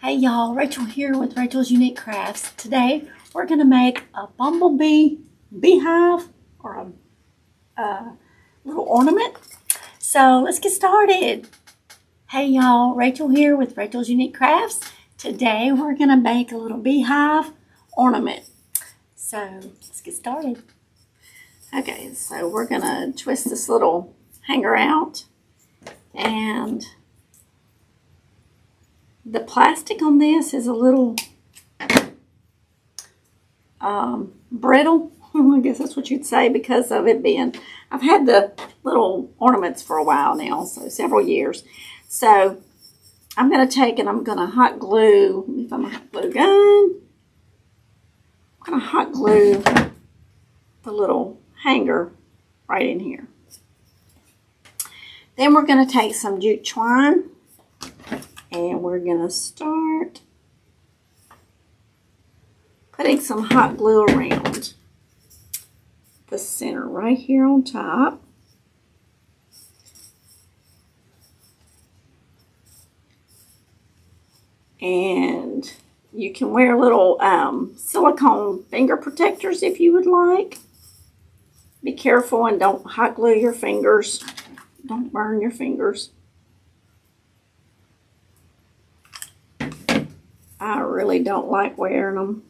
Hey y'all, Rachel here with Rachel's Unique Crafts. Today we're going to make a bumblebee beehive or a little ornament. So let's get started. Hey y'all, Rachel here with Rachel's Unique Crafts. Today we're going to make a little beehive ornament. So let's get started. Okay, so we're going to twist this little hanger out, and the plastic on this is a little brittle. I guess that's what you'd say, because of it being, I've had the little ornaments for a while now, so several years. So I'm going to take and I'm going to hot glue, let me find my hot glue gun. I'm going to hot glue the little hanger right in here. Then we're going to take some jute twine, and we're going to start putting some hot glue around the center right here on top. And you can wear little silicone finger protectors if you would like. Be careful and don't hot glue your fingers. Don't burn your fingers. I really don't like wearing them.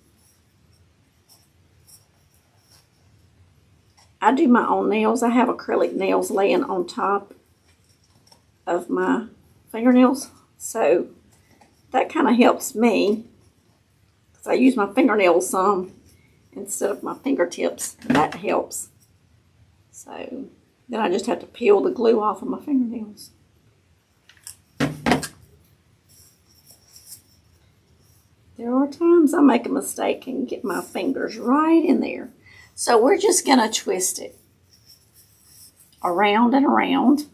I do my own nails. I have acrylic nails laying on top of my fingernails. So that kind of helps me, because I use my fingernails some instead of my fingertips. That helps. So then I just have to peel the glue off of my fingernails. There are times I make a mistake and get my fingers right in there. So we're just going to twist it around and around.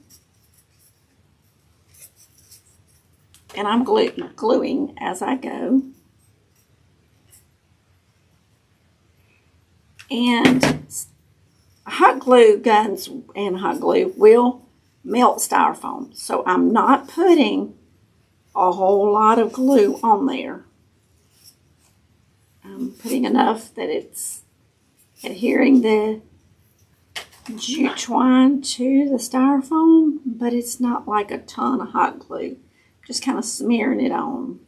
And I'm gluing as I go. And hot glue guns and hot glue will melt styrofoam. So I'm not putting a whole lot of glue on there. I'm putting enough that it's adhering the jute twine to the styrofoam, but it's not like a ton of hot glue. Just kind of smearing it on.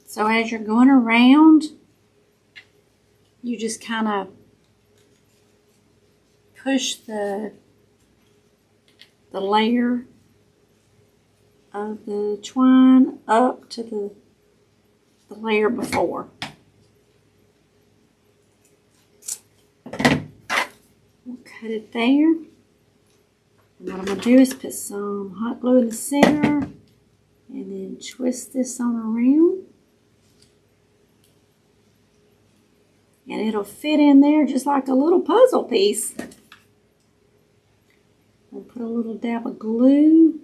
So as you're going around, you just kind of push the layer of the twine up to the layer before. We'll cut it there. And what I'm going to do is put some hot glue in the center and then twist this on around. And it'll fit in there just like a little puzzle piece. I'll put a little dab of glue.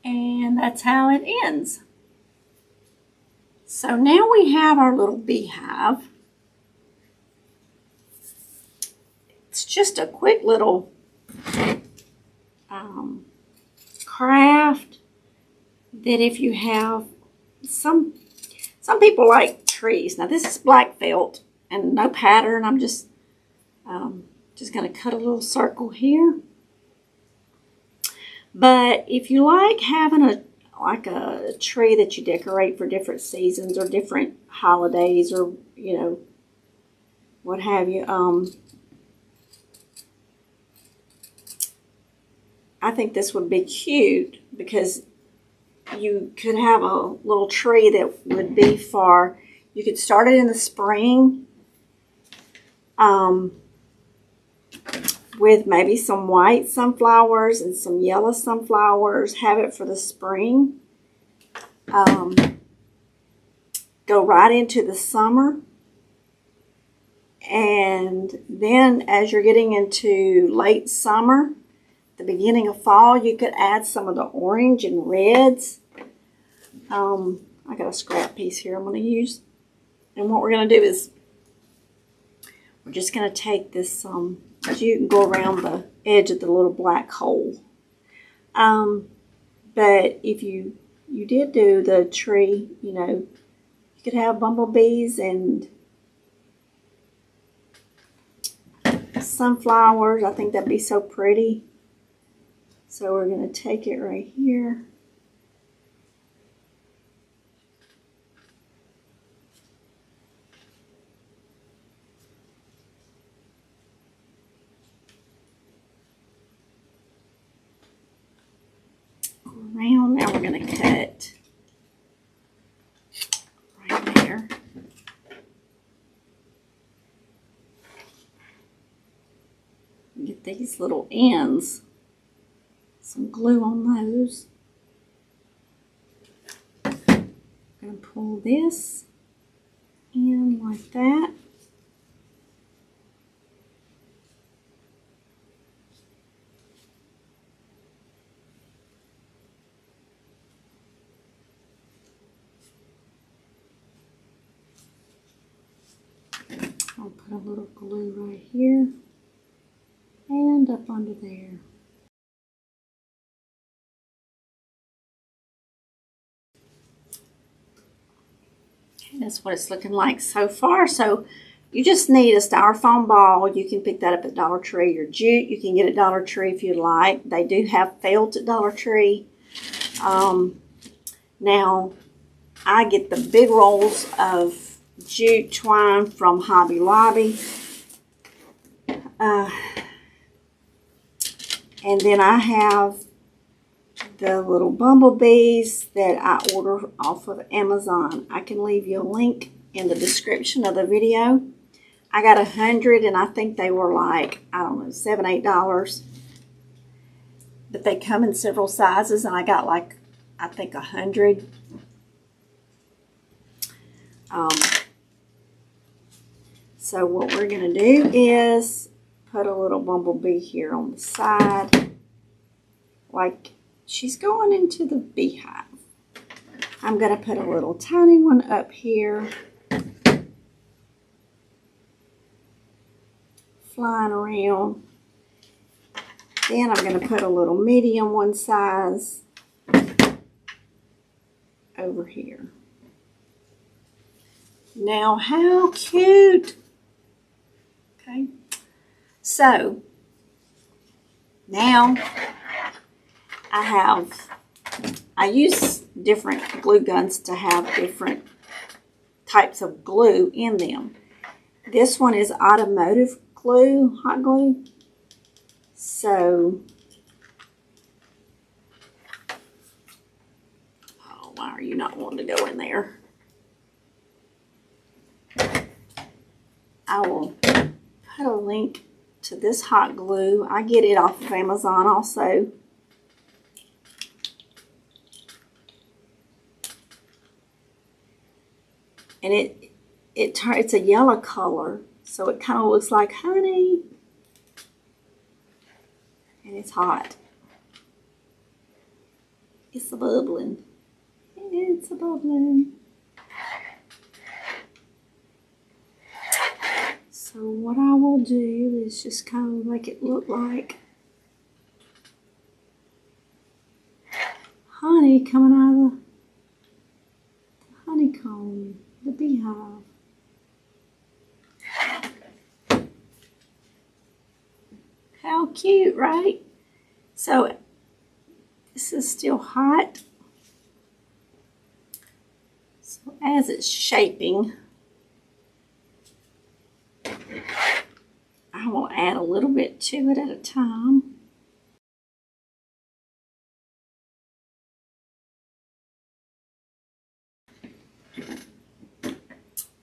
And that's how it ends. So now we have our little beehive. It's just a quick little craft. That if you have some people like trees. Now this is black felt and no pattern. I'm just going to cut a little circle here. But if you like having like a tree that you decorate for different seasons or different holidays, or you know, what have you. I think this would be cute because you could have a little tree that would be for, you could start it in the spring with maybe some white sunflowers and some yellow sunflowers. Have it for the spring. Go right into the summer. And then as you're getting into late summer, the beginning of fall, you could add some of the orange and reds. I got a scrap piece here I'm going to use. And what we're going to do is we're just going to take this jute and go around the edge of the little black hole. But if you did do the tree, you know, you could have bumblebees and sunflowers. I think that'd be so pretty. So we're going to take it right here. Around. Now we're going to cut right there. Get these little ends. Some glue on those. I'm going to pull this in like that. I'll put a little glue right here and up under there. Okay, that's what it's looking like so far. So you just need a styrofoam ball. You can pick that up at Dollar Tree, or jute you can get at Dollar Tree if you'd like. They do have felt at Dollar Tree. Now I get the big rolls of jute twine from Hobby Lobby. And then I have the little bumblebees that I order off of Amazon. I can leave you a link in the description of the video. I got 100 and I think they were like, I don't know, $7, $8. But they come in several sizes and I got like, I think 100. So what we're going to do is put a little bumblebee here on the side, like she's going into the beehive. I'm going to put a little tiny one up here, flying around. Then I'm going to put a little medium one size over here. Now, how cute! Okay, so now I use different glue guns to have different types of glue in them. This one is automotive glue, hot glue. So, oh, why are you not wanting to go in there? I will put a link to this hot glue. I get it off of Amazon also. And it's a yellow color, so it kind of looks like honey. And it's hot. It's a bubbling. It's a bubbling. So what I will do is just kind of make it look like honey coming out of the honeycomb, the beehive. How cute, right? So this is still hot. So as it's shaping, I will add a little bit to it at a time.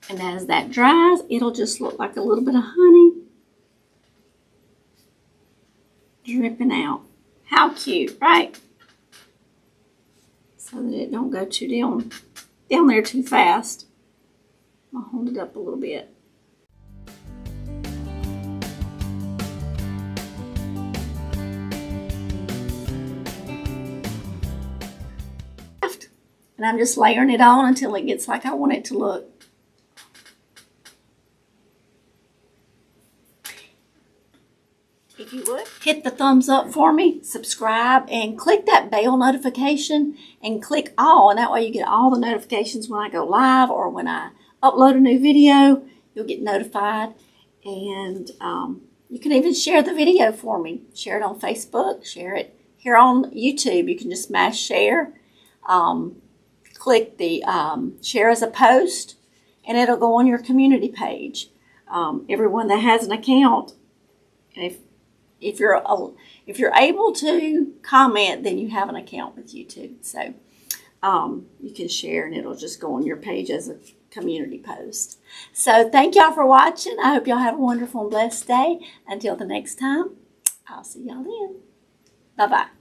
And as that dries, it'll just look like a little bit of honey dripping out. How cute, right? So that it don't go too down there too fast. I'll hold it up a little bit. And I'm just layering it on until it gets like I want it to look. If you would, hit the thumbs up for me, subscribe, and click that bell notification, and click all, and that way you get all the notifications when I go live or when I upload a new video. You'll get notified, and you can even share the video for me. Share it on Facebook, share it here on YouTube. You can just mash share, click the share as a post, and it'll go on your community page. Everyone that has an account, and if you're able to comment, then you have an account with YouTube. So you can share, and it'll just go on your page as a community post. So thank y'all for watching. I hope y'all have a wonderful and blessed day. Until the next time, I'll see y'all then. Bye-bye.